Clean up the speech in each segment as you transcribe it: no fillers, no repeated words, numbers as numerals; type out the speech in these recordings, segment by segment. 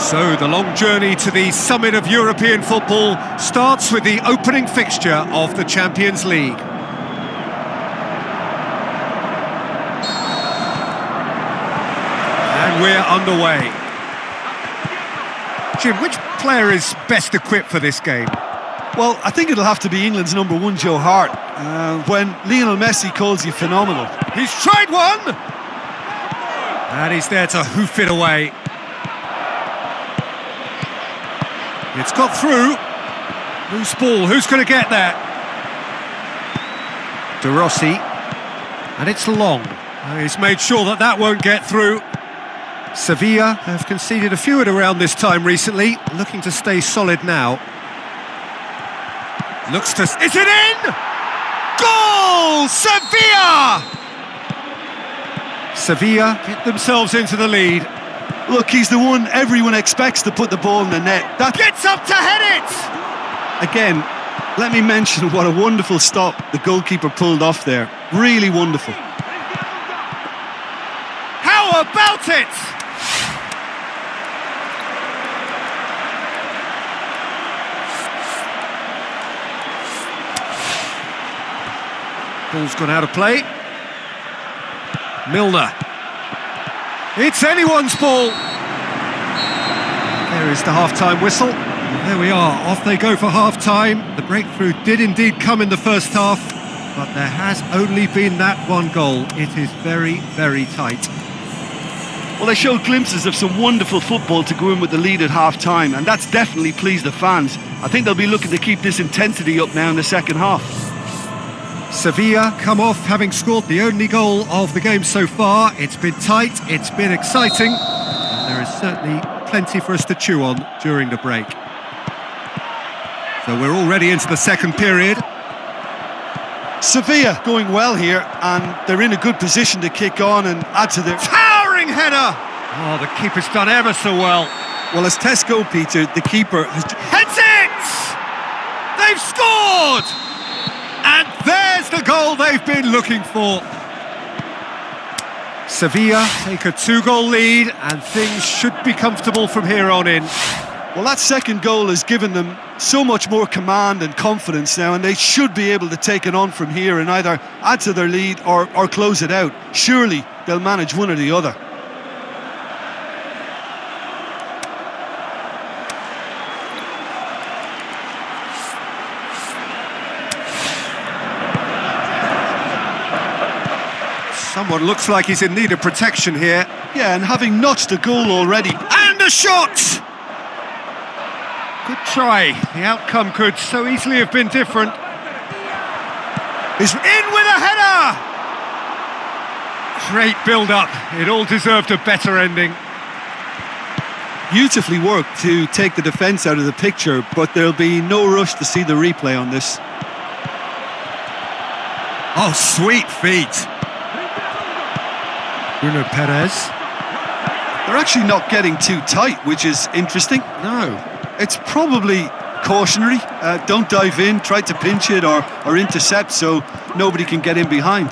So the long journey to the summit of European football starts with the opening fixture of the Champions League. And we're underway. Jim, which player is best equipped for this game? Well, I think it'll have to be England's number one, Joe Hart. When Lionel Messi calls you phenomenal. He's tried one! And he's there to hoof it away. It's got through. Loose ball, who's going to get there? De Rossi. And it's long. He's made sure that that won't get through. Sevilla have conceded a few at around this time recently, looking to stay solid now. Looks to... Is it in? Goal! Sevilla! Sevilla get themselves into the lead. Look, he's the one everyone expects to put the ball in the net. That gets up to head it! Again, let me mention what a wonderful stop the goalkeeper pulled off there. Really wonderful. How about it? Ball's gone out of play. Milner. It's anyone's ball. There is the half-time whistle. And there we are, off they go for half-time. The breakthrough did indeed come in the first half, but there has only been that one goal. It is very, very tight. Well, they showed glimpses of some wonderful football to go in with the lead at half-time, and that's definitely pleased the fans. I think they'll be looking to keep this intensity up now in the second half. Sevilla come off having scored the only goal of the game so far. It's been tight, it's been exciting, and there is certainly plenty for us to chew on during the break. So we're already into the second period. Sevilla going well here, and they're in a good position to kick on and add to their... Towering header! Oh, the keeper's done ever so well. Well, as tests go, Peter, the keeper has... Heads it! They've scored! And there's the goal they've been looking for. Sevilla take a 2-goal lead, and things should be comfortable from here on in. Well, that second goal has given them so much more command and confidence now, and they should be able to take it on from here and either add to their lead or close it out. Surely they'll manage one or the other. Someone looks like he's in need of protection here. Yeah, and having notched a goal already. And a shot! Good try. The outcome could so easily have been different. He's in with a header! Great build-up. It all deserved a better ending. Beautifully worked to take the defence out of the picture, but there'll be no rush to see the replay on this. Oh, sweet feet. Bruno Perez. They're actually not getting too tight, which is interesting. No. It's probably cautionary. Don't dive in, try to pinch it or intercept so nobody can get in behind.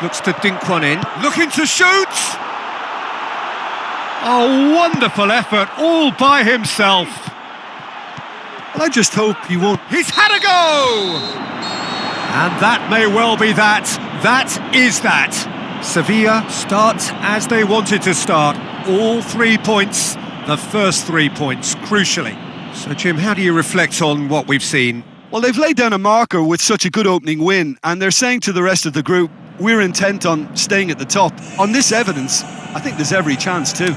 Looks to dink one in. Looking to shoot! Oh, wonderful effort, all by himself. Well, I just hope he won't... He's had a go! And that may well be that. That is that. Sevilla start as they wanted to start. All 3 points, the first 3 points, crucially. So, Jim, how do you reflect on what we've seen? Well, they've laid down a marker with such a good opening win, and they're saying to the rest of the group, we're intent on staying at the top. On this evidence, I think there's every chance too.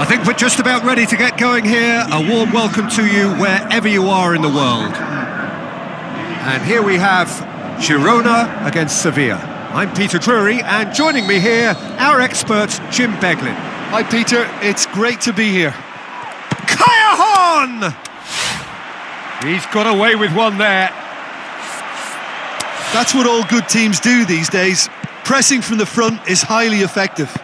I think we're just about ready to get going here. A warm welcome to you wherever you are in the world. And here we have Girona against Sevilla. I'm Peter Drury, and joining me here, our expert, Jim Beglin. Hi Peter, it's great to be here. Callejon! He's got away with one there. That's what all good teams do these days. Pressing from the front is highly effective.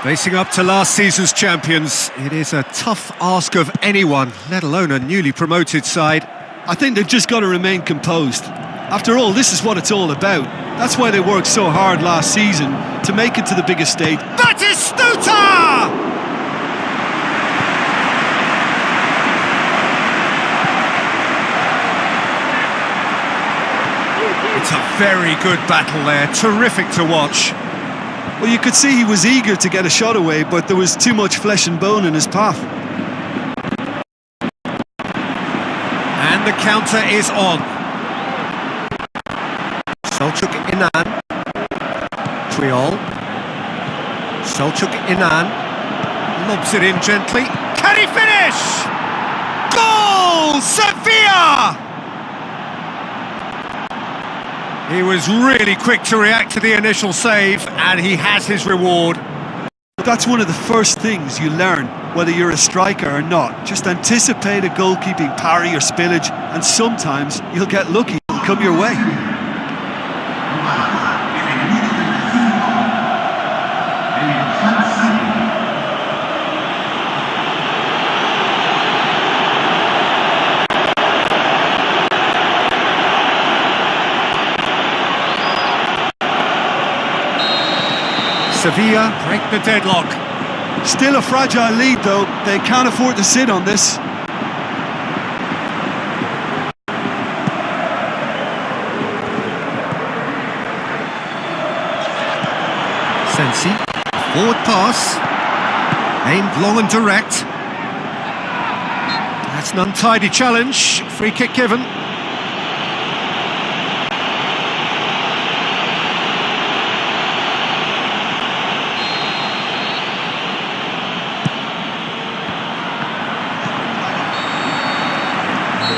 Facing up to last season's champions, it is a tough ask of anyone, let alone a newly promoted side. I think they've just got to remain composed. After all, this is what it's all about. That's why they worked so hard last season to make it to the biggest stage. Batistuta! It's a very good battle there, terrific to watch. Well, you could see he was eager to get a shot away, but there was too much flesh and bone in his path. And the counter is on. Selçuk İnan. Triol. Selçuk İnan. Lobs it in gently. Can he finish? Goal! Sevilla! He was really quick to react to the initial save, and he has his reward. That's one of the first things you learn, whether you're a striker or not. Just anticipate a goalkeeping parry or spillage, and sometimes you'll get lucky, it'll come your way. Sevilla break the deadlock. Still a fragile lead though, they can't afford to sit on this. Sensi, forward pass, aimed long and direct. That's an untidy challenge, free kick given.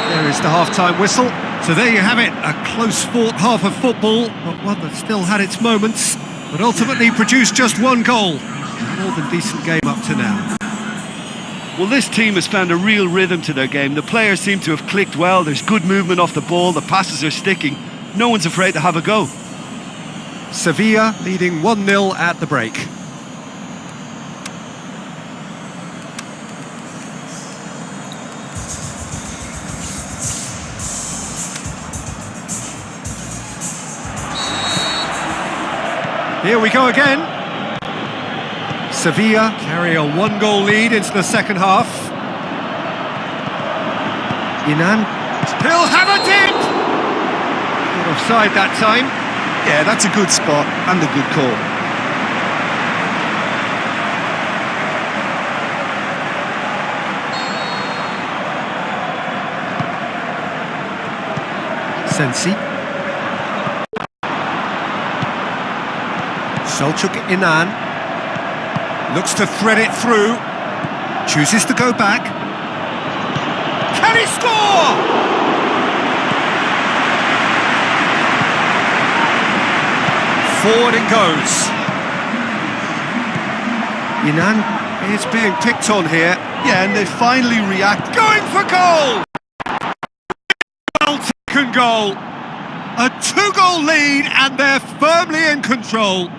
There is the half-time whistle. So there you have it, a close-fought half of football, but one that still had its moments, but ultimately produced just one goal. A more than decent game up to now. Well, this team has found a real rhythm to their game. The players seem to have clicked well, there's good movement off the ball, the passes are sticking. No one's afraid to have a go. Sevilla leading 1-0 at the break. Here we go again. Sevilla carry a one-goal lead into the second half. İnan. He'll have a dip! Not offside that time. Yeah, that's a good spot and a good call. Sensi. Selçuk İnan looks to thread it through, chooses to go back. Can he score? Forward it goes. İnan is being picked on here. Yeah, and they finally react. Going for goal! Well taken goal. A two-goal lead and they're firmly in control.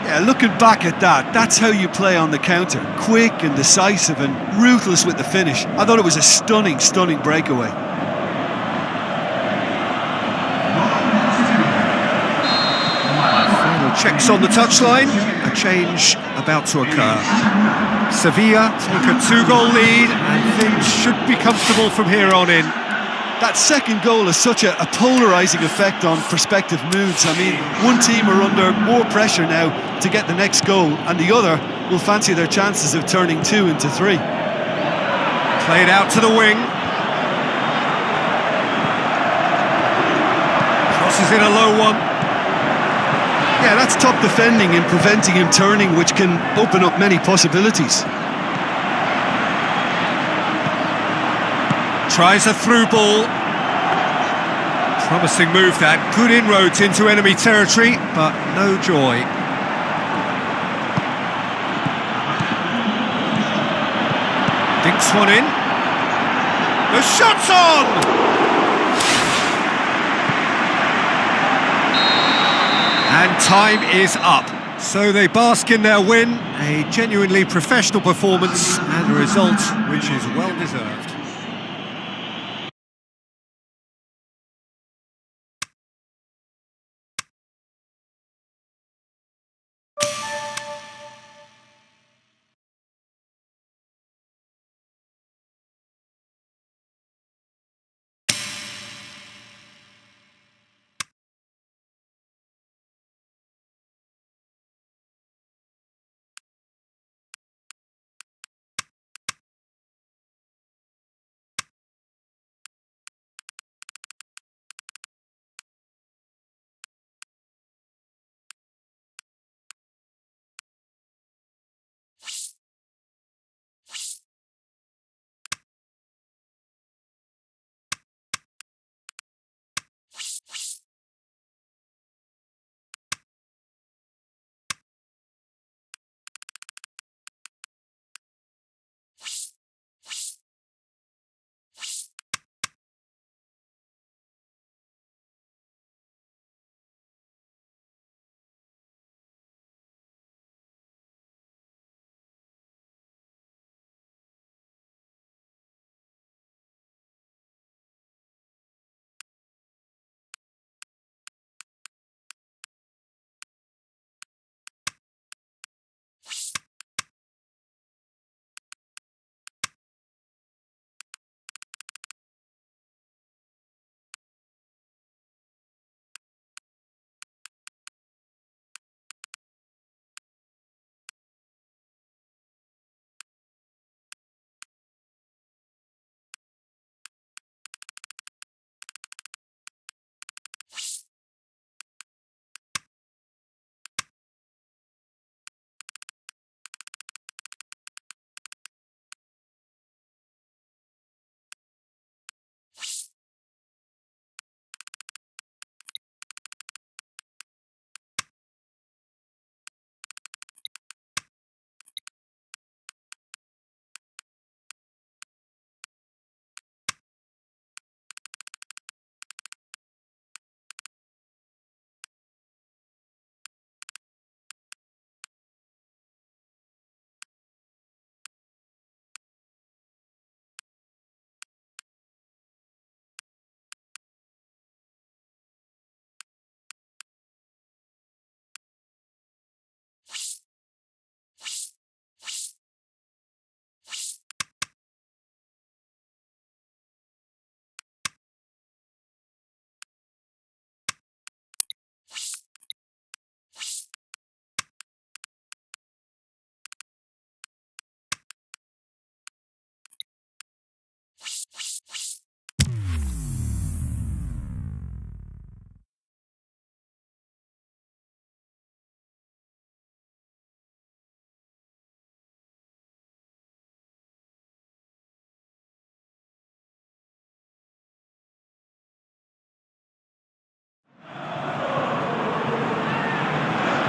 Yeah, looking back at that, that's how you play on the counter. Quick and decisive and ruthless with the finish. I thought it was a stunning, stunning breakaway. Final checks on the touchline. A change about to occur. Sevilla take a two-goal lead and things should be comfortable from here on in. That second goal has such a polarising effect on prospective moods. I mean, one team are under more pressure now to get the next goal, and the other will fancy their chances of turning 2 into 3. Played out to the wing. Crosses in a low one. Yeah, that's top defending and preventing him turning, which can open up many possibilities. Tries a through ball. Promising move that. Good inroads into enemy territory, but no joy. Dinks one in. The shot's on! And time is up. So they bask in their win, a genuinely professional performance and a result which is well deserved.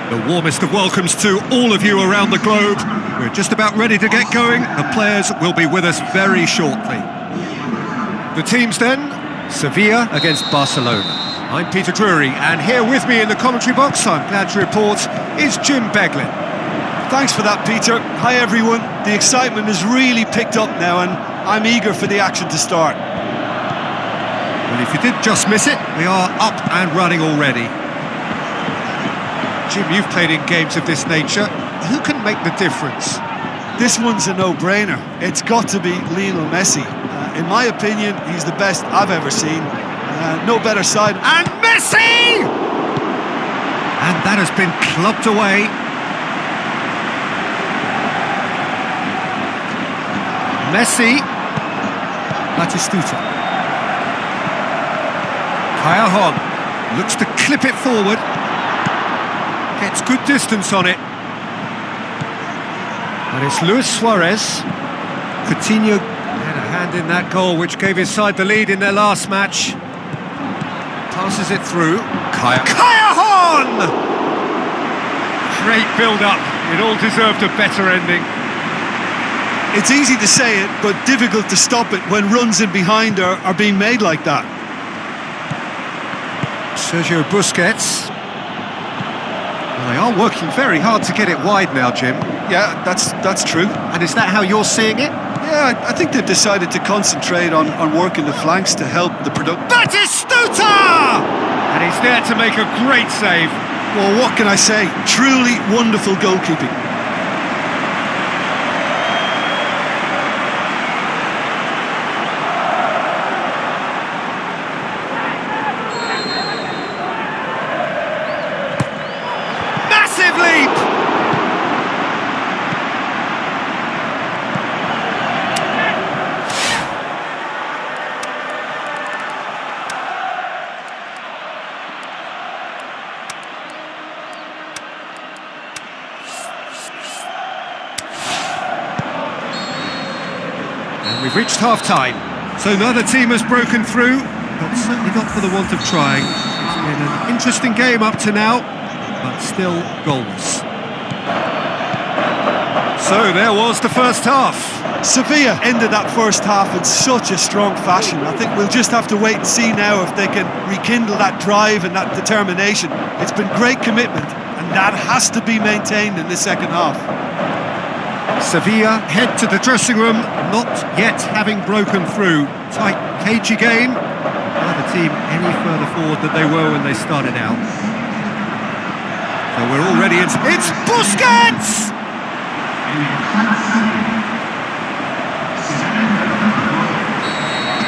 The warmest of welcomes to all of you around the globe. We're just about ready to get going. The players will be with us very shortly. The teams then, Sevilla against Barcelona. I'm Peter Drury, and here with me in the commentary box, I'm glad to report, is Jim Beglin. Thanks for that, Peter. Hi everyone. The excitement has really picked up now and I'm eager for the action to start. Well, if you did just miss it, we are up and running already. Jim, you've played in games of this nature. Who can make the difference? This one's a no-brainer. It's got to be Lionel Messi. In my opinion, he's the best I've ever seen. No better side. And Messi! And that has been clubbed away. Messi. Batistuta. Callejon looks to clip it forward. Gets good distance on it. And it's Luis Suarez. Coutinho had a hand in that goal, which gave his side the lead in their last match. Passes it through. Callejon! Great build-up. It all deserved a better ending. It's easy to say it, but difficult to stop it when runs in behind are being made like that. Sergio Busquets. Well, they are working very hard to get it wide now, Jim. Yeah, that's true. And is that how you're seeing it? Yeah, I think they've decided to concentrate on working the flanks to help the production. Batistuta! And he's there to make a great save. Well, what can I say? Truly wonderful goalkeeping. Massive leap! And we've reached half-time. So neither team has broken through, but certainly not for the want of trying. It's been an interesting game up to now, but still goalless. So there was the first half. Sevilla ended that first half in such a strong fashion. I think we'll just have to wait and see now if they can rekindle that drive and that determination. It's been great commitment, and that has to be maintained in the second half. Sevilla head to the dressing room, not yet having broken through. Tight, cagey game. Neither team any further forward than they were when they started out. So we're already in. It's Busquets!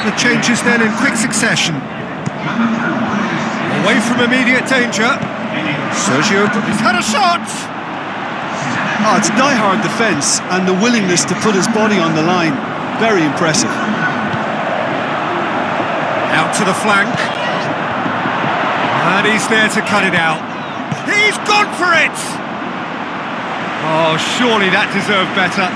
The changes then in quick succession. Away from immediate danger. Sergio has had a shot! Oh, it's die-hard defence and the willingness to put his body on the line. Very impressive. Out to the flank. And he's there to cut it out. He's gone for it! Oh, surely that deserved better.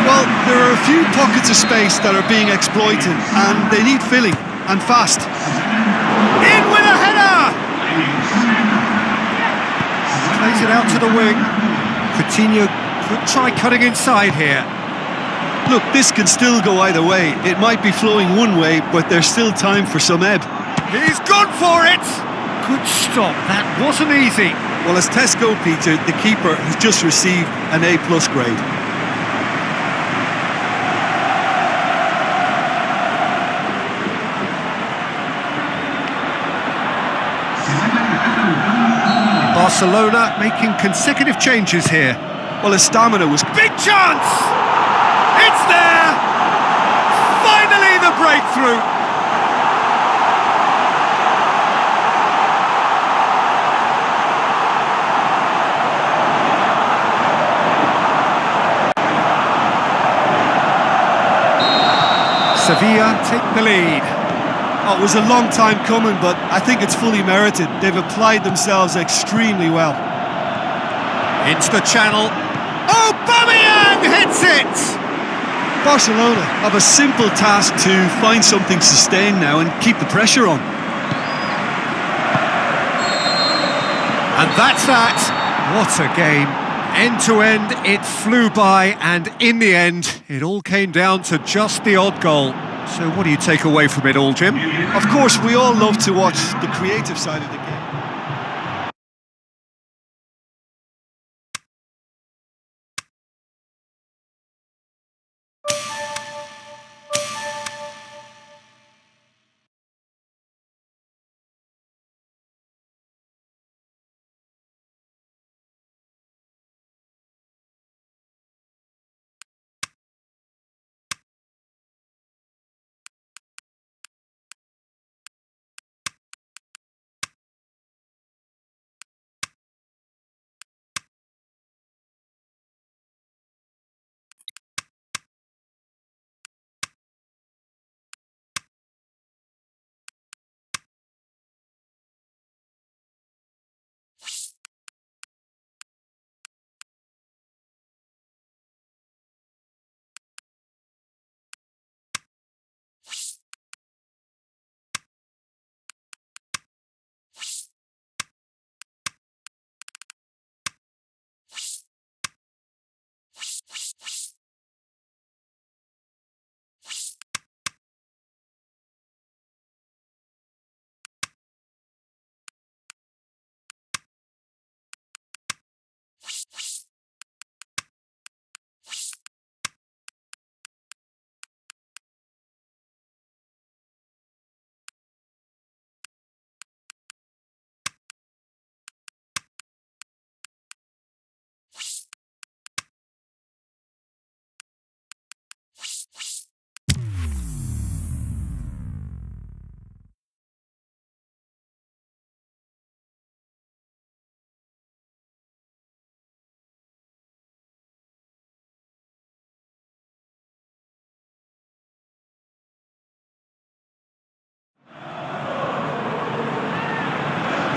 Well, there are a few pockets of space that are being exploited and they need filling, and fast. In with a header! Plays it out to the wing. Coutinho could try cutting inside here. Look, this can still go either way. It might be flowing one way, but there's still time for some ebb. He's gone for it! Good stop, that wasn't easy. Well, as Tesco, Peter, the keeper has just received an A+ grade. Barcelona making consecutive changes here. Well, his stamina was... Big chance! It's there! Finally the breakthrough! Sevilla take the lead. Oh, it was a long time coming, but I think it's fully merited. They've applied themselves extremely well. Into the channel. Aubameyang hits it! Barcelona have a simple task to find something sustained now and keep the pressure on. And that's that. What a game. End to end, it flew by, and in the end, it all came down to just the odd goal. So what do you take away from it all, Jim? Of course, we all love to watch the creative side of the game.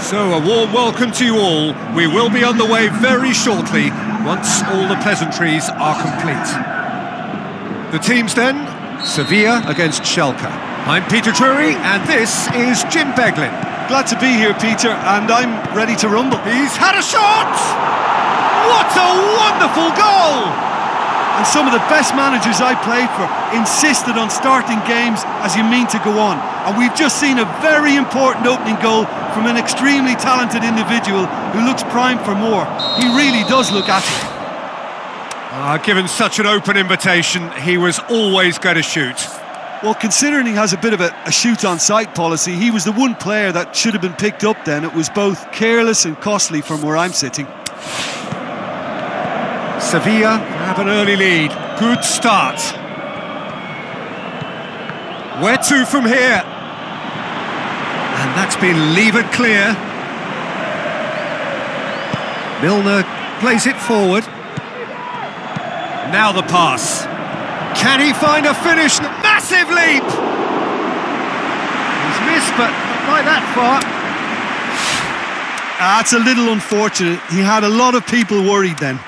So a warm welcome to you all. We will be underway very shortly, once all the pleasantries are complete. The teams then, Sevilla against Schalke. I'm Peter Drury, and this is Jim Beglin. Glad to be here, Peter, and I'm ready to rumble. He's had a shot! What a wonderful goal! And some of the best managers I played for insisted on starting games as you mean to go on. And we've just seen a very important opening goal from an extremely talented individual who looks primed for more. He really does look at it. Given such an open invitation, he was always going to shoot. Well, considering he has a bit of a shoot-on-sight policy, he was the one player that should have been picked up then. It was both careless and costly from where I'm sitting. Sevilla have an early lead. Good start. Where to from here? And that's been levered clear. Milner plays it forward. Now the pass. Can he find a finish? Massive leap! He's missed, but not by that far. It's a little unfortunate. He had a lot of people worried then.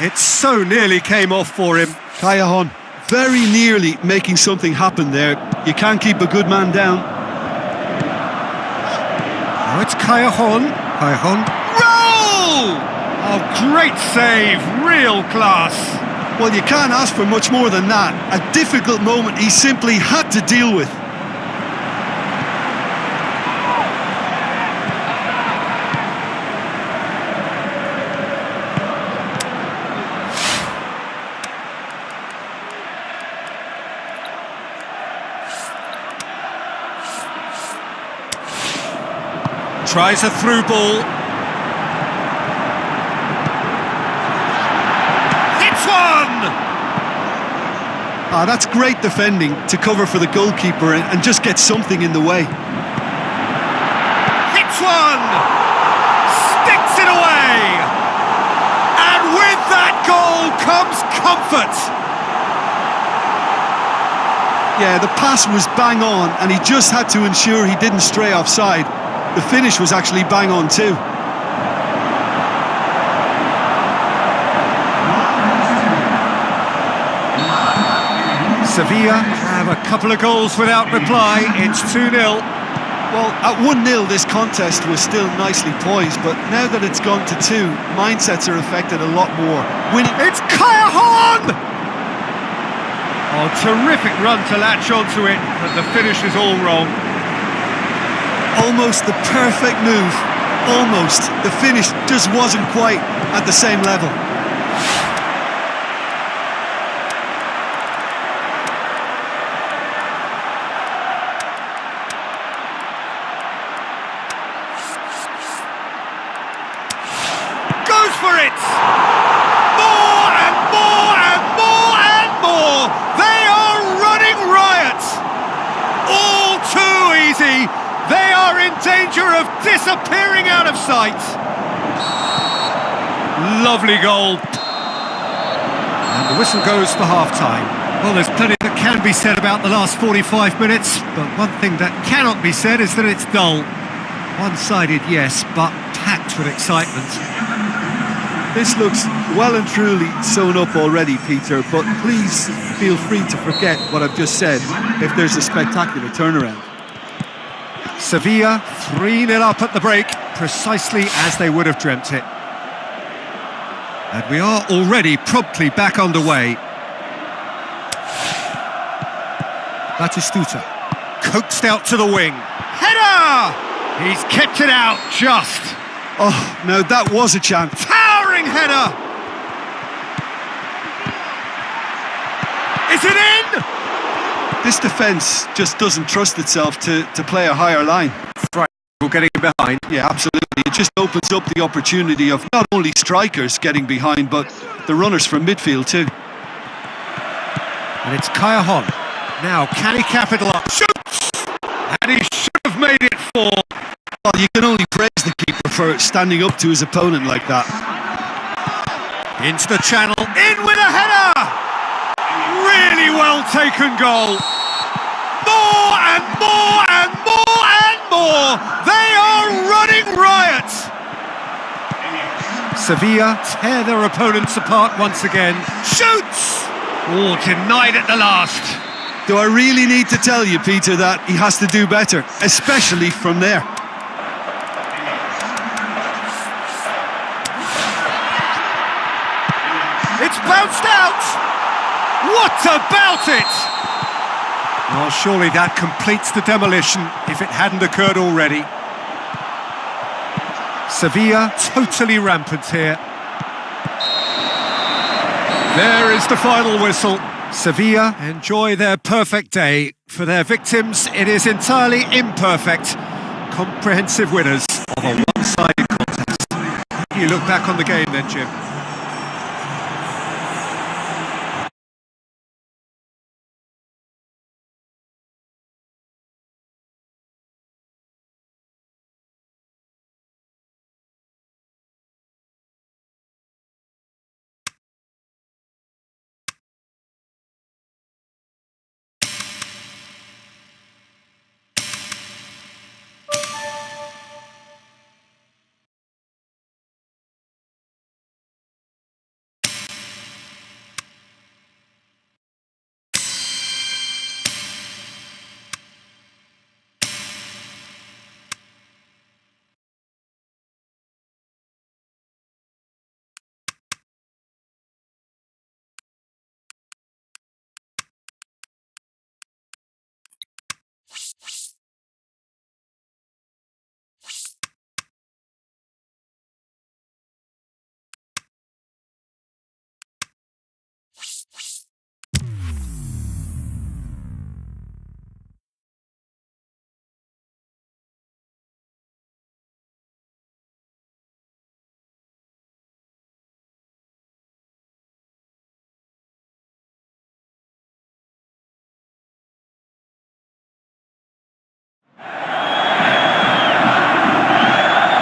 It so nearly came off for him. Callejon very nearly making something happen there. You can't keep a good man down. Now it's Callejon. Callejon. Roll! Oh, great save. Real class. Well, you can't ask for much more than that. A difficult moment he simply had to deal with. Tries a through ball. Hits one! That's great defending to cover for the goalkeeper and just get something in the way. Hits one! Sticks it away! And with that goal comes comfort! Yeah, the pass was bang on and he just had to ensure he didn't stray offside. The finish was actually bang on too. Sevilla have a couple of goals without reply. It's 2-0. Well, at 1-0 this contest was still nicely poised, but now that it's gone to 2, mindsets are affected a lot more. It's Callejon! Oh, terrific run to latch onto it, but the finish is all wrong. Almost the perfect move. Almost. The finish just wasn't quite at the same level. Goes for it! More and more and more and more! They are running riot! All too easy! They are in danger of disappearing out of sight. Lovely goal. And the whistle goes for half-time. Well, there's plenty that can be said about the last 45 minutes, but one thing that cannot be said is that it's dull. One-sided, yes, but packed with excitement. This looks well and truly sewn up already, Peter, but please feel free to forget what I've just said if there's a spectacular turnaround. Sevilla 3-0 up at the break, precisely as they would have dreamt it. And we are already promptly back underway. Batistuta, coaxed out to the wing. Header! He's kept it out just. Oh, no, that was a chance. Towering header! Is it in? This defence just doesn't trust itself to play a higher line. Right, we're getting behind. Yeah, absolutely. It just opens up the opportunity of not only strikers getting behind, but the runners from midfield too. And it's Callejon. Now, can he capitalise? Shoots! And he should have made it 4. Well, you can only praise the keeper for standing up to his opponent like that. Into the channel, in with a header! Really well taken goal. More and more and more and more! They are running riot! Sevilla tear their opponents apart once again. Shoots! Oh, denied at the last. Do I really need to tell you, Peter, that he has to do better, especially from there? It's bounced out! What about it? Oh, surely that completes the demolition if it hadn't occurred already. Sevilla totally rampant here. There is the final whistle. Sevilla enjoy their perfect day. For their victims, it is entirely imperfect. Comprehensive winners of a one-sided contest. You look back on the game then, Jim.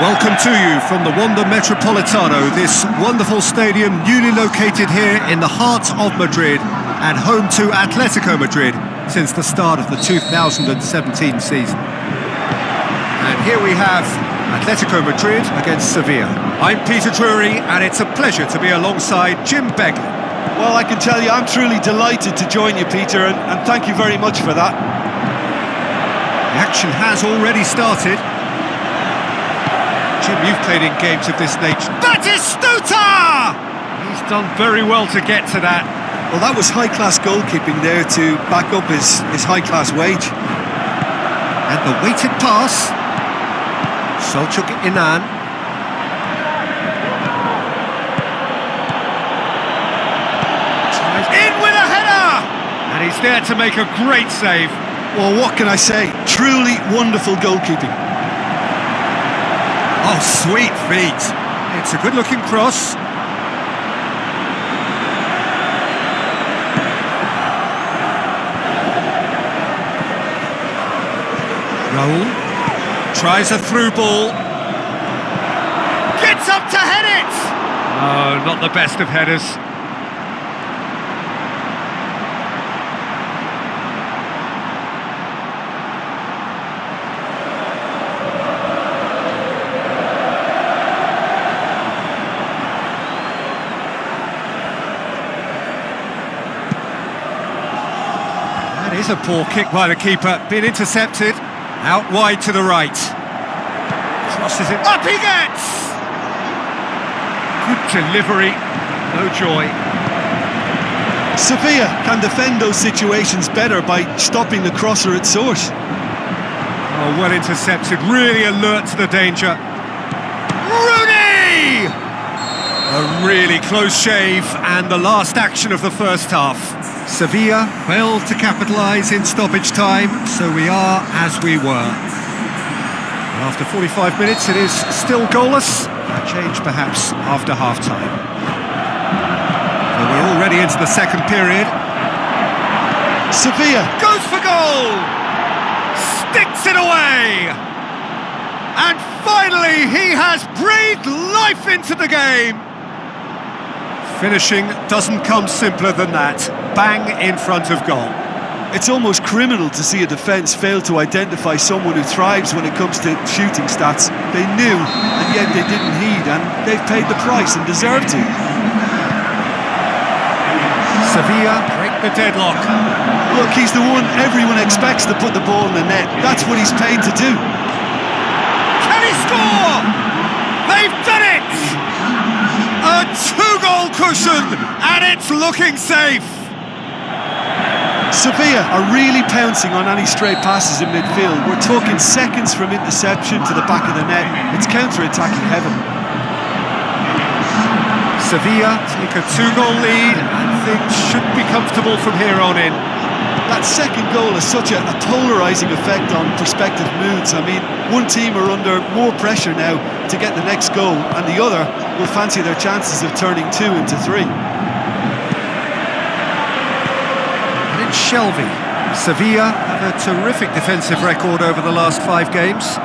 Welcome to you from the Wanda Metropolitano, this wonderful stadium newly located here in the heart of Madrid and home to Atletico Madrid since the start of the 2017 season. And here we have Atletico Madrid against Sevilla. I'm Peter Drury and it's a pleasure to be alongside Jim Beglin. Well, I can tell you I'm truly delighted to join you, Peter, and thank you very much for that. The action has already started. Jim, you've played in games of this nature. Batistuta! He's done very well to get to that. Well, that was high-class goalkeeping there to back up his high-class wage. And the weighted pass. Selçuk Inan. In with a header! And he's there to make a great save. Well, what can I say? Truly wonderful goalkeeping. Oh, sweet feet. It's a good-looking cross. Raul tries a through ball. Gets up to head it! Oh, not the best of headers. That is a poor kick by the keeper. Been intercepted. Out wide to the right. Crosses it. Up he gets! Good delivery. No joy. Sevilla can defend those situations better by stopping the crosser at source. Oh, well intercepted. Really alert to the danger. Rooney! A really close shave and the last action of the first half. Sevilla failed to capitalise in stoppage time, so we are as we were. After 45 minutes it is still goalless, a change perhaps after half-time. So we're already into the second period. Sevilla goes for goal! Sticks it away! And finally he has breathed life into the game! Finishing doesn't come simpler than that. Bang in front of goal. It's almost criminal to see a defence fail to identify someone who thrives when it comes to shooting stats. They knew, and yet they didn't heed, and they've paid the price and deserve to. Sevilla break the deadlock. Look, he's the one everyone expects to put the ball in the net. That's what he's paid to do. Can he score? They've done it! A 2-goal cushion, and it's looking safe. Sevilla are really pouncing on any stray passes in midfield. We're talking seconds from interception to the back of the net. It's counter-attacking heaven. Sevilla take a 2-goal lead, and things should be comfortable from here on in. That second goal has such a polarising effect on prospective moods. I mean, one team are under more pressure now to get the next goal, and the other will fancy their chances of turning 2 into 3. And in Shelby, Sevilla have a terrific defensive record over the last 5 games.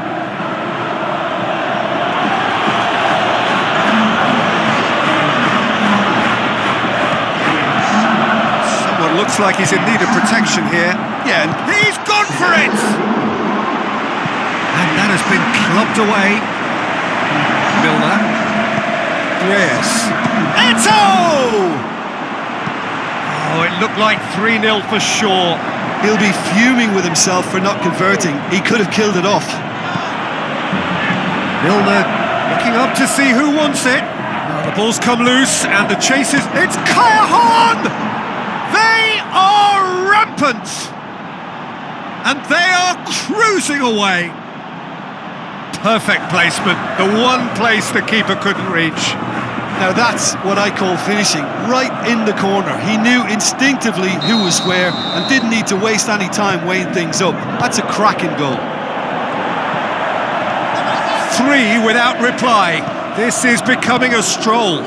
Looks like he's in need of protection here. Yeah, and he's gone for it! And that has been clubbed away. Milner. Reyes. Eto'o! Oh, it looked like 3-0 for sure. He'll be fuming with himself for not converting. He could have killed it off. Milner looking up to see who wants it. Now the ball's come loose and the chase is... It's Cajajon! They are rampant, and they are cruising away. Perfect placement, the one place the keeper couldn't reach. Now that's what I call finishing, right in the corner. He knew instinctively who was where and didn't need to waste any time weighing things up. That's a cracking goal. 3 without reply. This is becoming a stroll.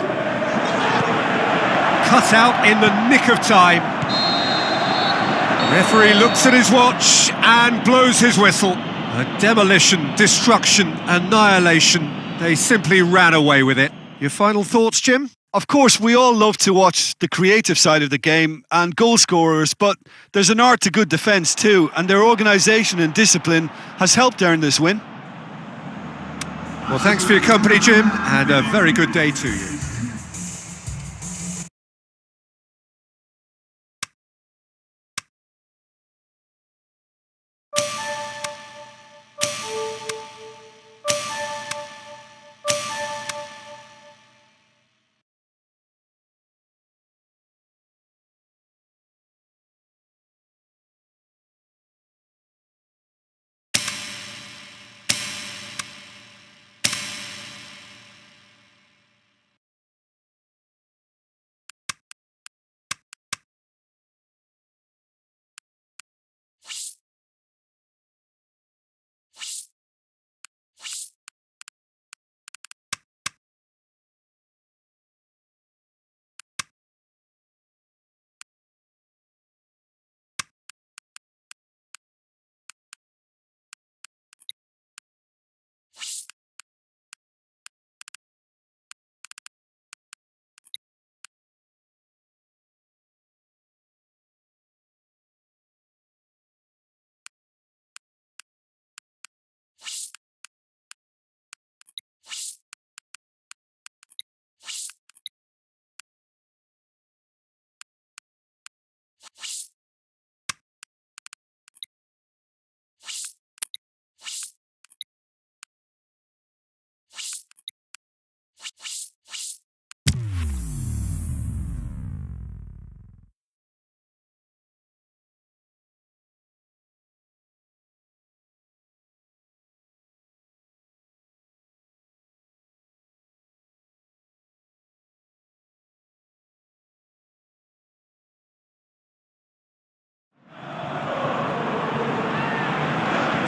Cut out in the nick of time. The referee looks at his watch and blows his whistle. A demolition, destruction, annihilation. They simply ran away with it. Your final thoughts, Jim? Of course, we all love to watch the creative side of the game and goal scorers, but there's an art to good defence too, and their organisation and discipline has helped earn this win. Well, thanks for your company, Jim, and a very good day to you.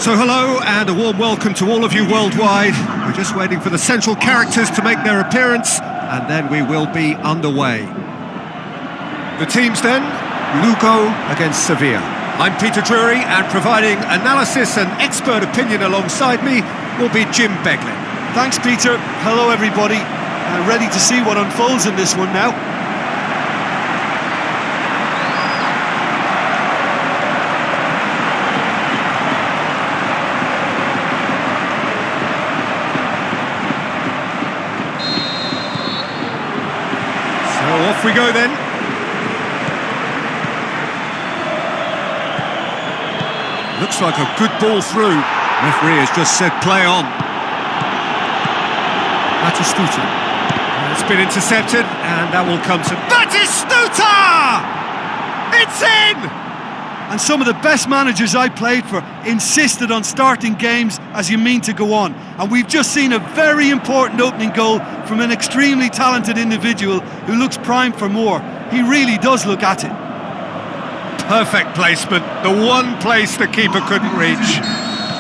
So hello and a warm welcome to all of you worldwide. We're just waiting for the central characters to make their appearance and then we will be underway. The teams then, Lugo against Sevilla. I'm Peter Drury and providing analysis and expert opinion alongside me will be Jim Beglin. Thanks, Peter. Hello everybody. Ready to see what unfolds in this one now. we go then. Looks like a good ball through. Referee has just said play on. Batistuta. It's been intercepted, and that will come to Batistuta! It's in! And some of the best managers I played for insisted on starting games as you mean to go on. And we've just seen a very important opening goal from an extremely talented individual who looks primed for more. He really does look at it. Perfect placement, the one place the keeper couldn't reach.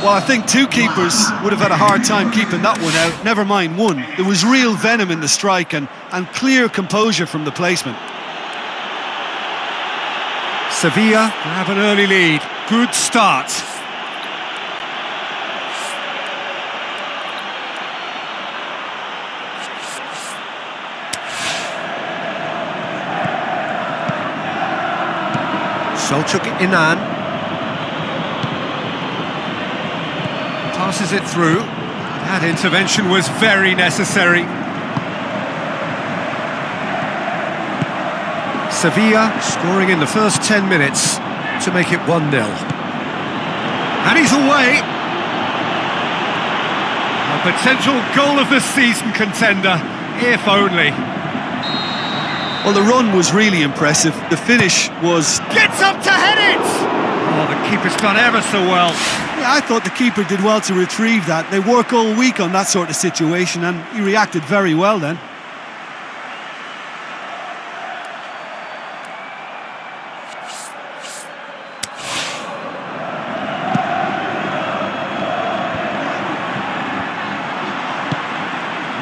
Well, I think two keepers would have had a hard time keeping that one out, never mind one. There was real venom in the strike and clear composure from the placement. Sevilla have an early lead. Good start. Selçuk Inan passes it through. That intervention was very necessary. Sevilla scoring in the first 10 minutes to make it 1-0. And he's away. A potential goal of the season contender, if only. Well, the run was really impressive. The finish was... Gets up to head it! Oh, the keeper's done ever so well. Yeah, I thought the keeper did well to retrieve that. They work all week on that sort of situation, and he reacted very well then.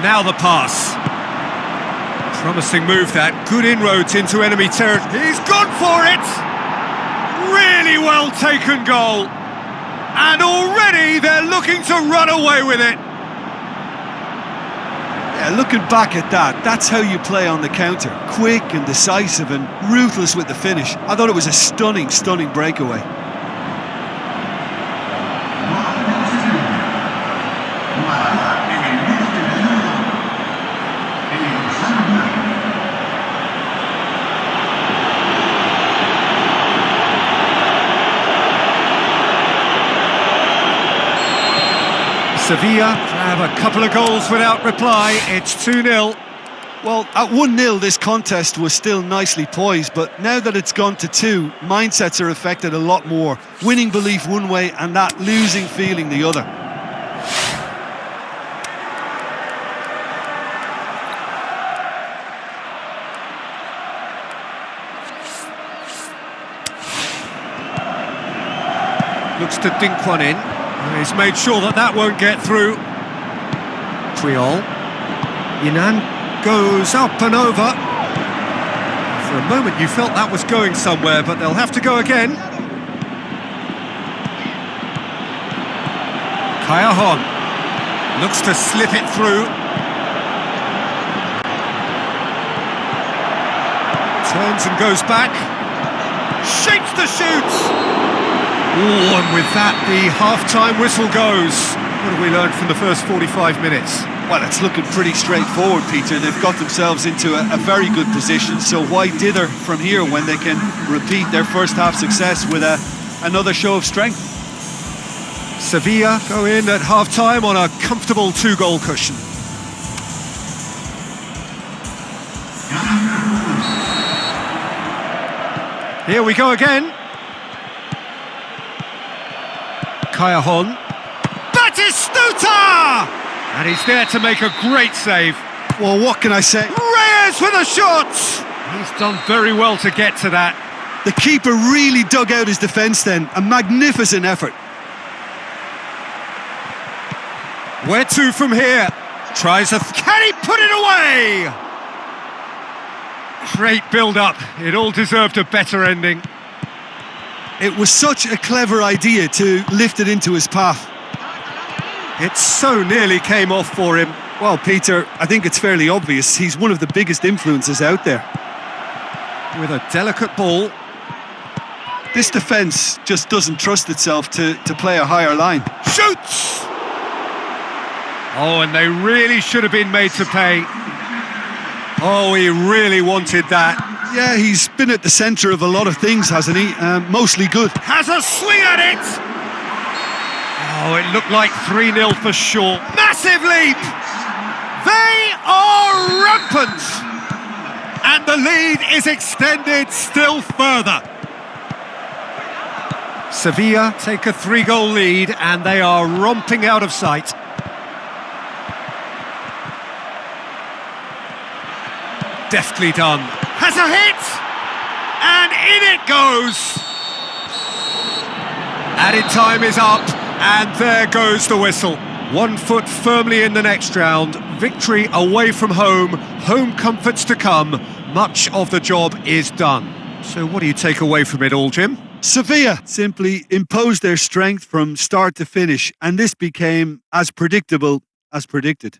Now the pass. Promising move that. Good inroads into enemy territory. He's gone for it! Really well taken goal. And already they're looking to run away with it. Yeah, looking back at that, that's how you play on the counter. Quick and decisive and ruthless with the finish. I thought it was a stunning, stunning breakaway. Sevilla have a couple of goals without reply. It's 2-0. Well, at 1-0 this contest was still nicely poised, but now that it's gone to 2, mindsets are affected a lot more. Winning belief one way and that losing feeling the other. Looks to dink one in. He's made sure that that won't get through. Puyol. Inan goes up and over. For a moment you felt that was going somewhere, but they'll have to go again. Callejon looks to slip it through. Turns and goes back. Shapes the shoot! Oh, and with that, the half-time whistle goes. What have we learned from the first 45 minutes? Well, it's looking pretty straightforward, Peter. They've got themselves into a very good position, so why dither from here when they can repeat their first-half success with another show of strength? Sevilla go in at half-time on a comfortable 2-goal cushion. Here we go again. Callejon. Batistuta! And he's there to make a great save. Well, what can I say? Reyes with a shot! He's done very well to get to that. The keeper really dug out his defence then. A magnificent effort. Where to from here? Tries a... Can he put it away? Great build-up. It all deserved a better ending. It was such a clever idea to lift it into his path. It so nearly came off for him. Well, Peter, I think it's fairly obvious. He's one of the biggest influences out there. With a delicate ball. This defence just doesn't trust itself to play a higher line. Shoots! Oh, and they really should have been made to pay. Oh, he really wanted that. Yeah, he's been at the centre of a lot of things, hasn't he? Mostly good. Has a swing at it! Oh, it looked like 3-0 for sure. Massive leap! They are rampant! And the lead is extended still further. Sevilla take a 3-goal lead and they are romping out of sight. Deftly done. Has a hit! And in it goes! Added time is up, and there goes the whistle. 1 foot firmly in the next round. Victory away from home. Home comforts to come. Much of the job is done. So what do you take away from it all, Jim? Sevilla simply imposed their strength from start to finish, and this became as predictable as predicted.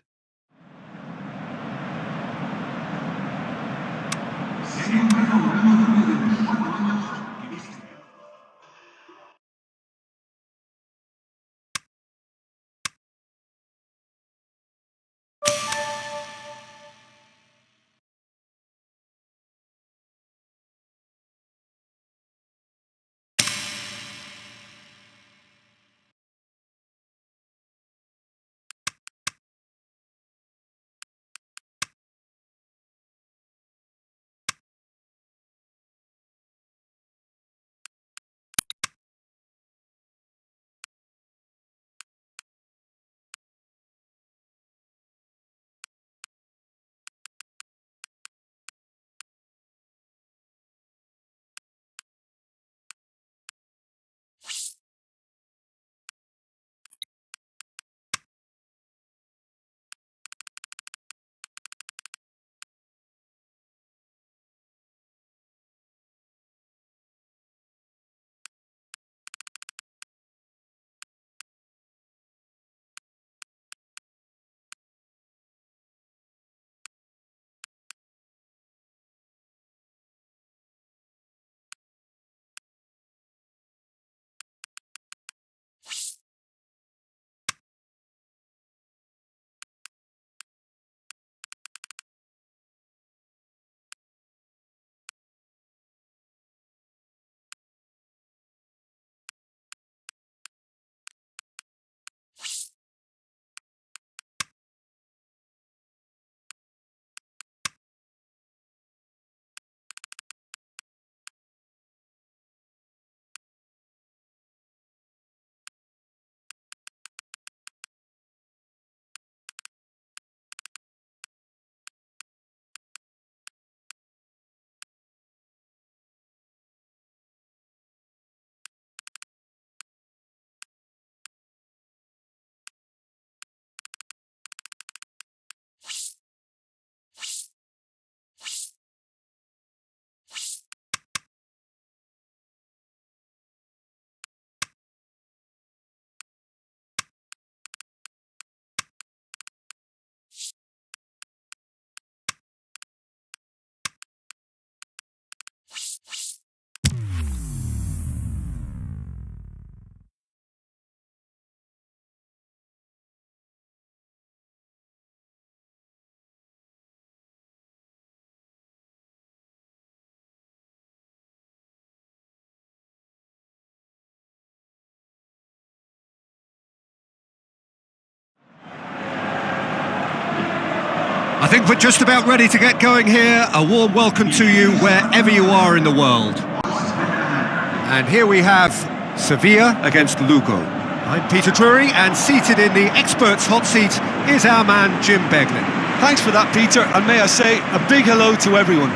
I think we're just about ready to get going here. A warm welcome to you wherever you are in the world. And here we have Sevilla against Lugo. I'm Peter Drury, and seated in the experts' hot seat is our man Jim Beglin. Thanks for that, Peter, and may I say a big hello to everyone.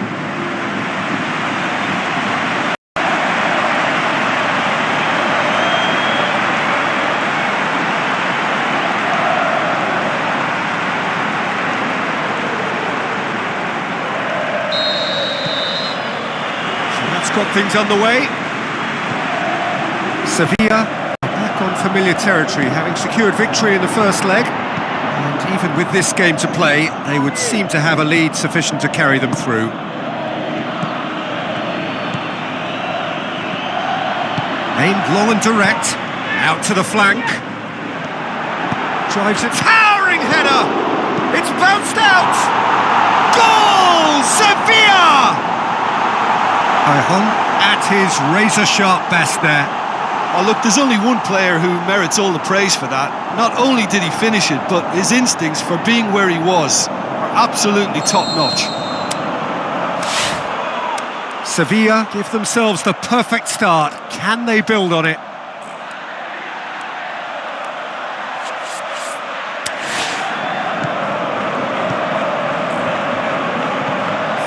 Got things underway. Sevilla back on familiar territory, having secured victory in the first leg. And even with this game to play, they would seem to have a lead sufficient to carry them through. Aimed long and direct, out to the flank. Drives a towering header! It's bounced out! Goal! Sevilla! Callejon at his razor-sharp best there. Oh, look, there's only one player who merits all the praise for that. Not only did he finish it, but his instincts for being where he was are absolutely top-notch. Sevilla give themselves the perfect start. Can they build on it?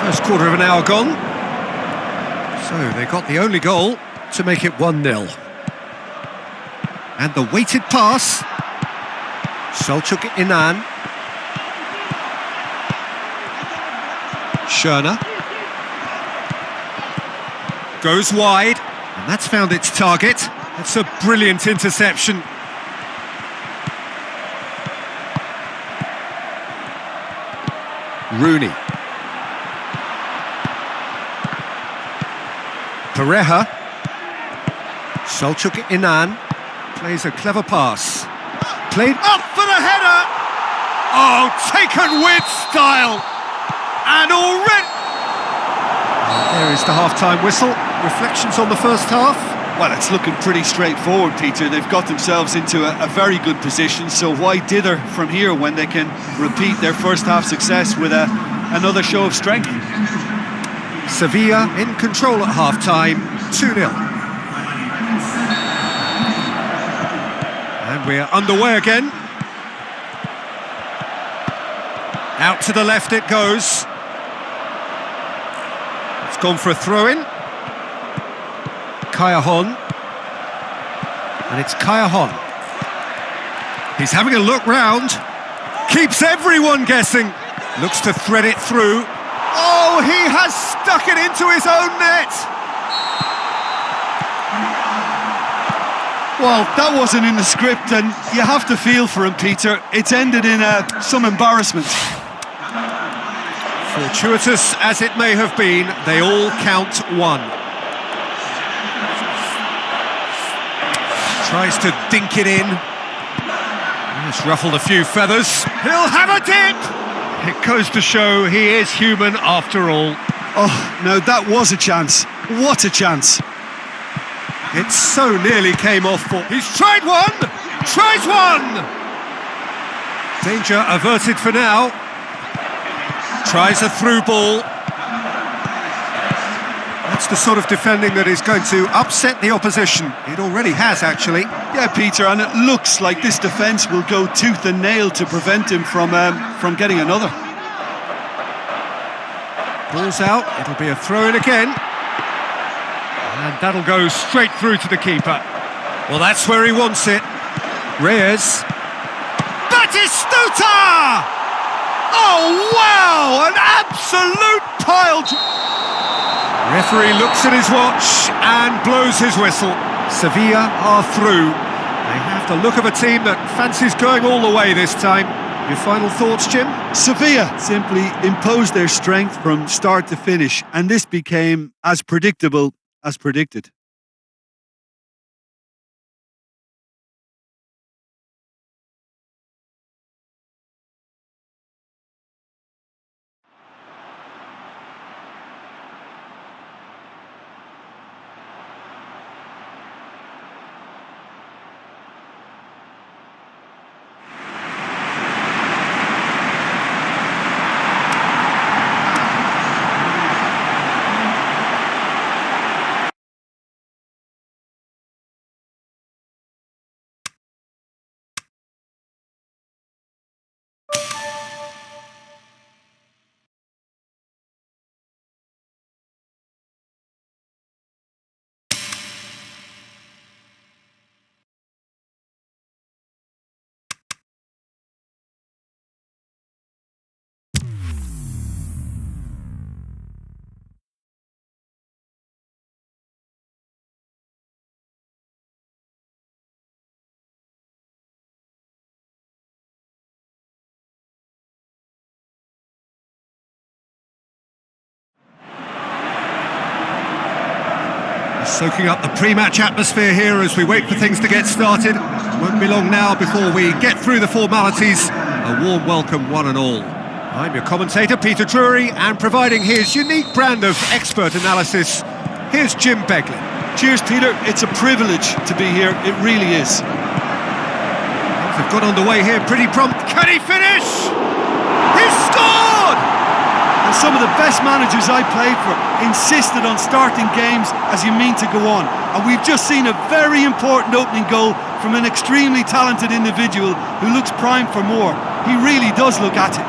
First quarter of an hour gone. So they got the only goal to make it 1-0. And the weighted pass. Selçuk Inan. Schöne. Goes wide, and that's found its target. It's a brilliant interception. Rooney. Pareja. Selçuk Inan plays a clever pass. Played up for the header! Oh, taken with style! And already... There is the half-time whistle. Reflections on the first half? Well, it's looking pretty straightforward, Peter. They've got themselves into a very good position, so why dither from here when they can repeat their first half success with another show of strength? Sevilla in control at half-time, 2-0. And we're underway again. Out to the left it goes. It's gone for a throw-in. Callejon. And it's Callejon. He's having a look round. Keeps everyone guessing. Looks to thread it through. Oh, he has stuck it into his own net! Well, that wasn't in the script, and you have to feel for him, Peter. It's ended in some embarrassment. Fortuitous as it may have been, they all count one. Tries to dink it in. It's ruffled a few feathers. He'll have a dip! It goes to show he is human after all. Oh, no, that was a chance. What a chance. It so nearly came off for... He's tried one! Tries one! Danger averted for now. Tries a through ball. That's the sort of defending that is going to upset the opposition. It already has, actually. Yeah, Peter, and it looks like this defence will go tooth and nail to prevent him from getting another. Ball's out, it'll be a throw-in again. And that'll go straight through to the keeper. Well, that's where he wants it. Reyes. Batistuta! Oh, wow! An absolute pile! Referee looks at his watch and blows his whistle. Sevilla are through. They have the look of a team that fancies going all the way this time. Your final thoughts, Jim? Sevilla simply imposed their strength from start to finish, and this became as predictable as predicted. Soaking up the pre-match atmosphere here as we wait for things to get started. Won't be long now before we get through the formalities. A warm welcome, one and all. I'm your commentator, Peter Drury, and providing his unique brand of expert analysis, here's Jim Beglin. Cheers, Peter. It's a privilege to be here. It really is. They've got underway here pretty prompt. Can he finish? He's scored! And some of the best managers I played for insisted on starting games as you mean to go on. And we've just seen a very important opening goal from an extremely talented individual who looks primed for more. He really does look at it.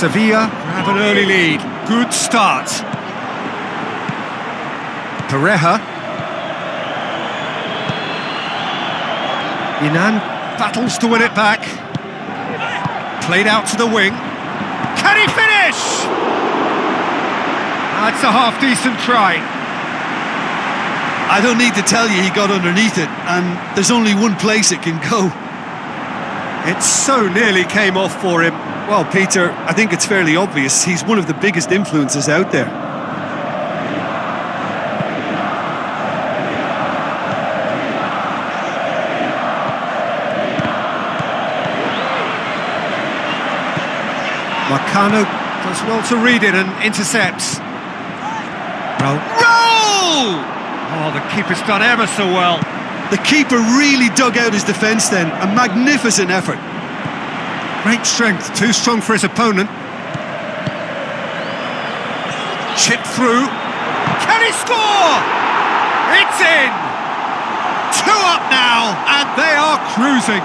Sevilla have an early lead. Good start. Pareja. Inan battles to win it back. Played out to the wing. Can he finish? That's a half-decent try. I don't need to tell you he got underneath it, and there's only one place it can go. It so nearly came off for him. Well, Peter, I think it's fairly obvious. He's one of the biggest influences out there. Marcano does well to read it and intercepts. Roll! Oh, the keeper's done ever so well. The keeper really dug out his defence then. A magnificent effort. Great strength, too strong for his opponent. Chip through. Can he score? It's in! 2 up now, and they are cruising.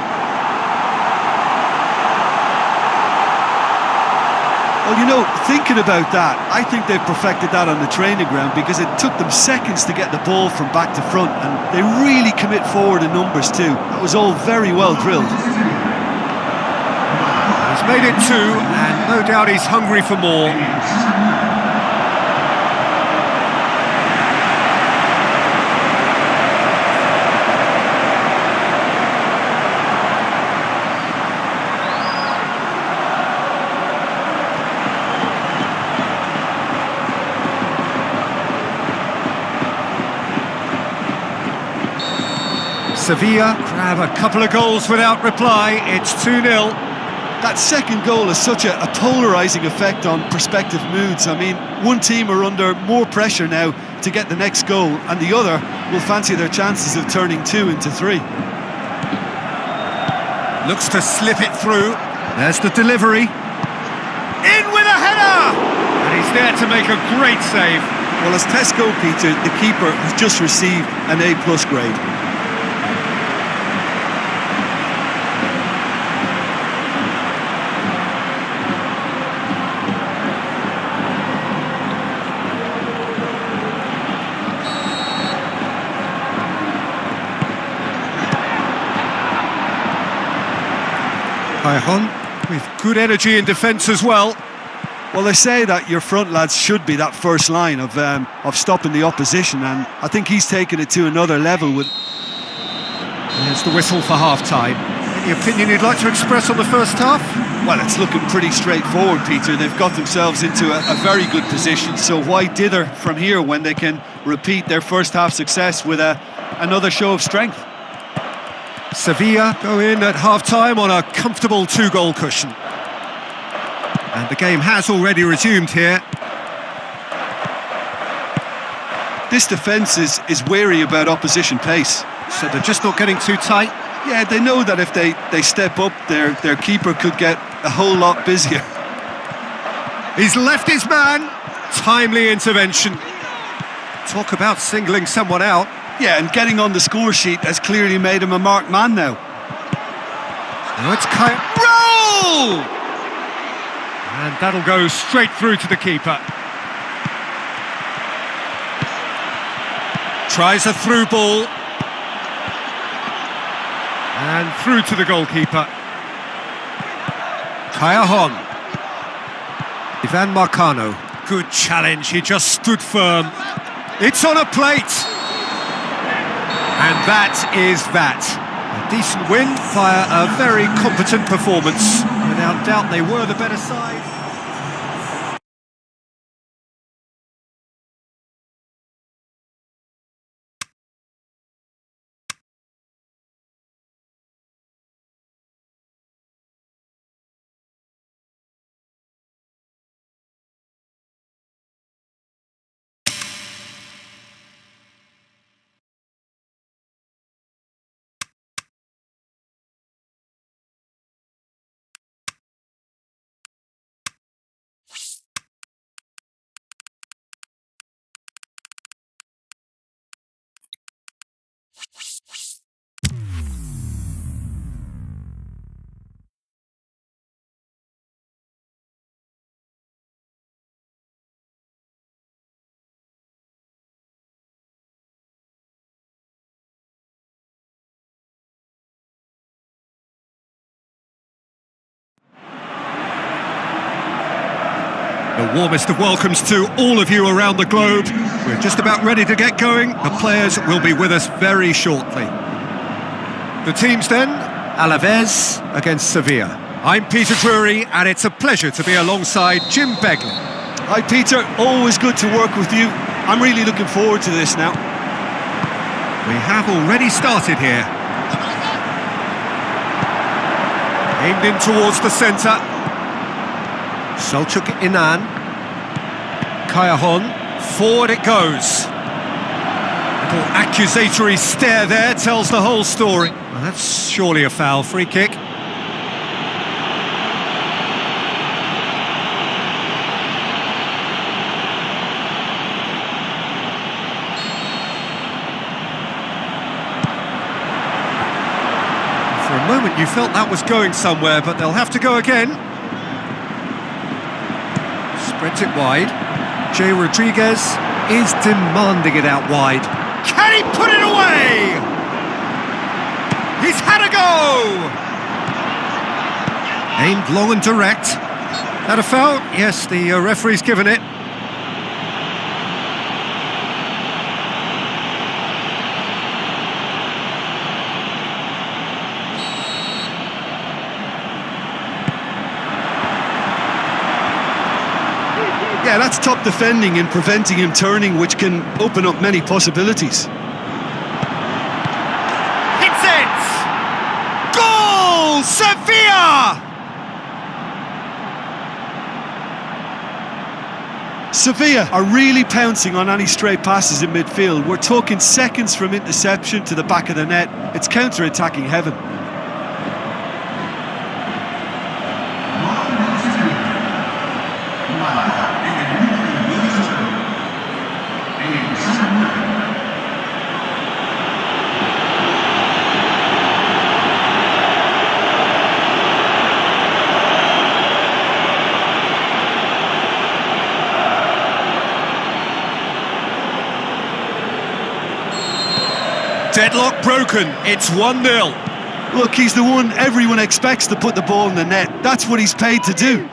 Well, you know, thinking about that, I think they've perfected that on the training ground because it took them seconds to get the ball from back to front, and they really commit forward in numbers too. That was all very well drilled. He's made it 2, and no doubt he's hungry for more. Sevilla grab a couple of goals without reply. It's 2-0. That second goal has such a polarising effect on prospective moods. I mean, one team are under more pressure now to get the next goal, and the other will fancy their chances of turning 2 into 3. Looks to slip it through. There's the delivery. In with a header! And he's there to make a great save. Well, as Tesco, Peter, the keeper has just received an A+ grade. Cajon with good energy in defence as well. Well, they say that your front lads should be that first line of stopping the opposition, and I think he's taken it to another level with... There's the whistle for half-time. Any opinion you'd like to express on the first half? Well, it's looking pretty straightforward, Peter. They've got themselves into a very good position, so why dither from here when they can repeat their first half success with another show of strength? Sevilla go in at half-time on a comfortable 2-goal cushion. And the game has already resumed here. This defence is wary about opposition pace. So they're just not getting too tight? Yeah, they know that if they step up, their keeper could get a whole lot busier. He's left his man. Timely intervention. Talk about singling someone out. Yeah, and getting on the score sheet has clearly made him a marked man now. Now it's Cajon. Roll! And that'll go straight through to the keeper. Tries a through ball. And through to the goalkeeper. Callejon. Ivan Marcano. Good challenge, he just stood firm. It's on a plate! And that is that. A decent win via a very competent performance. Without doubt, they were the better side. The warmest of welcomes to all of you around the globe. We're just about ready to get going. The players will be with us very shortly. The teams then, Alaves against Sevilla. I'm Peter Drury, and it's a pleasure to be alongside Jim Beglin. Hi Peter, always good to work with you. I'm really looking forward to this now. We have already started here. Aimed in towards the centre. Selçuk Inan. Callejon, forward it goes. Little accusatory stare there tells the whole story. Well, that's surely a foul, free kick. For a moment you felt that was going somewhere, but they'll have to go again. Spreads it wide. Jay Rodriguez is demanding it out wide. Can he put it away? He's had a go! Aimed long and direct. That a foul? Yes, the referee's given it. Yeah, that's top defending and preventing him turning, which can open up many possibilities. Hits it! Goal! Sevilla! Sevilla are really pouncing on any stray passes in midfield. We're talking seconds from interception to the back of the net. It's counter-attacking heaven. Deadlock broken, it's 1-0. Look, he's the one everyone expects to put the ball in the net. That's what he's paid to do.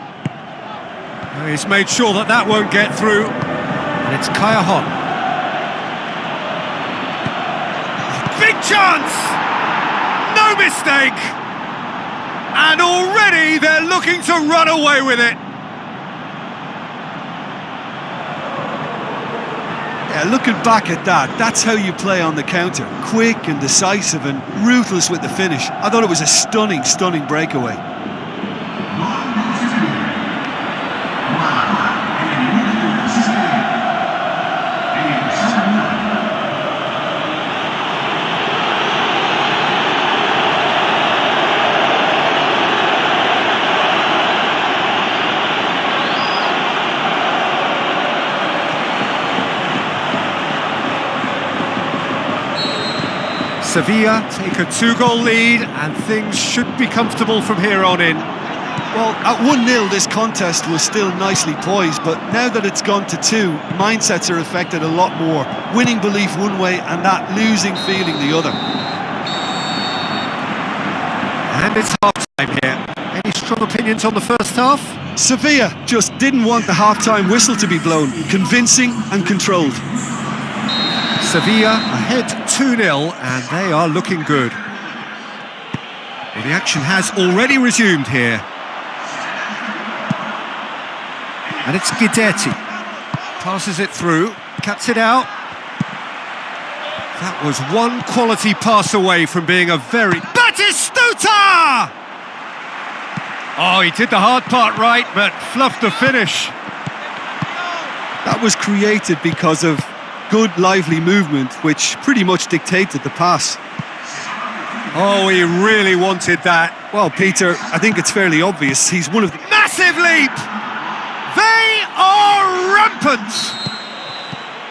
He's made sure that that won't get through. And it's Callejon. Big chance! No mistake! And already they're looking to run away with it. Yeah, looking back at that, that's how you play on the counter. Quick and decisive and ruthless with the finish. I thought it was a stunning, stunning breakaway. Sevilla take a 2-goal lead and things should be comfortable from here on in. Well, at 1-0 this contest was still nicely poised, but now that it's gone to 2, mindsets are affected a lot more. Winning belief one way and that losing feeling the other. And it's half-time here. Any strong opinions on the first half? Sevilla just didn't want the half-time whistle to be blown. Convincing and controlled. Sevilla ahead 2-0 and they are looking good. Well, the action has already resumed here. And it's Guidetti. Passes it through, cuts it out. That was one quality pass away from being a very... Batistuta! Oh, he did the hard part right, but fluffed the finish. That was created because of good, lively movement, which pretty much dictated the pass. Oh, he really wanted that. Well, Peter, I think it's fairly obvious. He's one of the... Massive leap! They are rampant!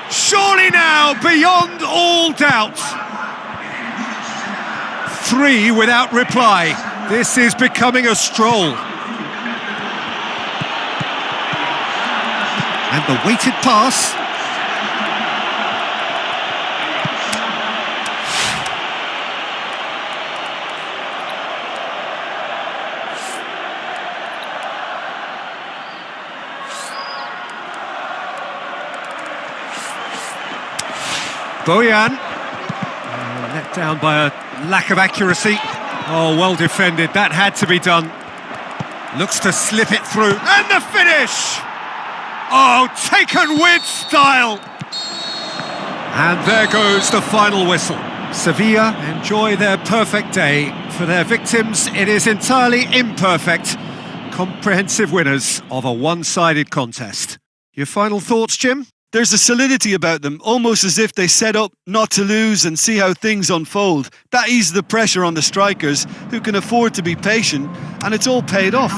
Surely now, beyond all doubt. 3 without reply. This is becoming a stroll. And the weighted pass. Bojan. Let down by a lack of accuracy. Oh, well defended. That had to be done. Looks to slip it through. And the finish! Oh, taken with style! And there goes the final whistle. Sevilla enjoy their perfect day. For their victims, it is entirely imperfect. Comprehensive winners of a one-sided contest. Your final thoughts, Jim? There's a solidity about them, almost as if they set up not to lose and see how things unfold. That eases the pressure on the strikers, who can afford to be patient, and it's all paid off.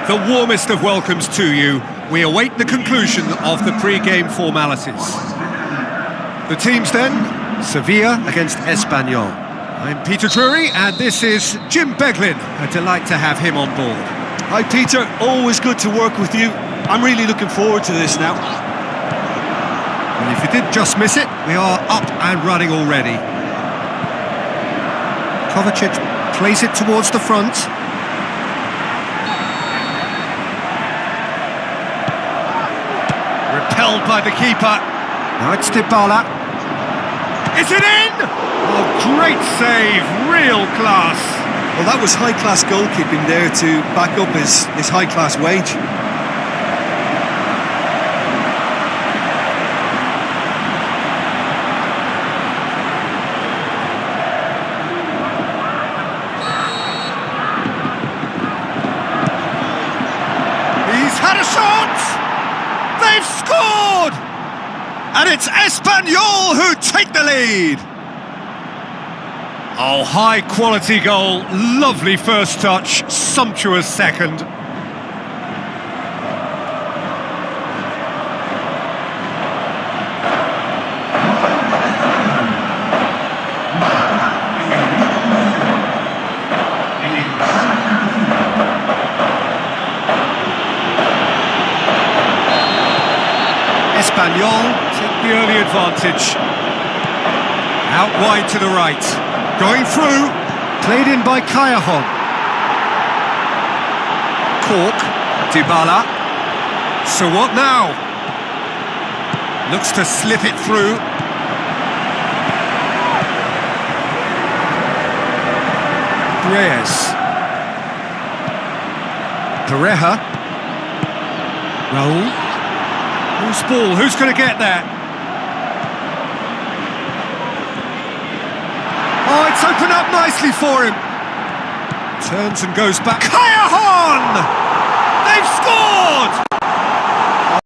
the warmest of welcomes to you. We await the conclusion of the pre-game formalities. The teams then, Sevilla against Espanyol. I'm Peter Drury, and this is Jim Beglin. A delight to have him on board. Hi Peter, always good to work with you. I'm really looking forward to this now. And if you did just miss it, we are up and running already. Kovacic plays it towards the front. Repelled by the keeper. Now it's Dybala. Is it in? Oh, great save, real class. Well, that was high-class goalkeeping there to back up his high-class wage. He's had a shot! They've scored! And it's Espanyol who take the lead! Oh, high-quality goal, lovely first touch, sumptuous second. Espanyol take the early advantage. Out wide to the right. Going through. Played in by Callejon. Cork. Dybala. So what now? Looks to slip it through. Reyes. Pareja. Raul. Who's ball? Who's going to get there? Oh, it's opened up nicely for him. Turns and goes back. Callejon! They've scored!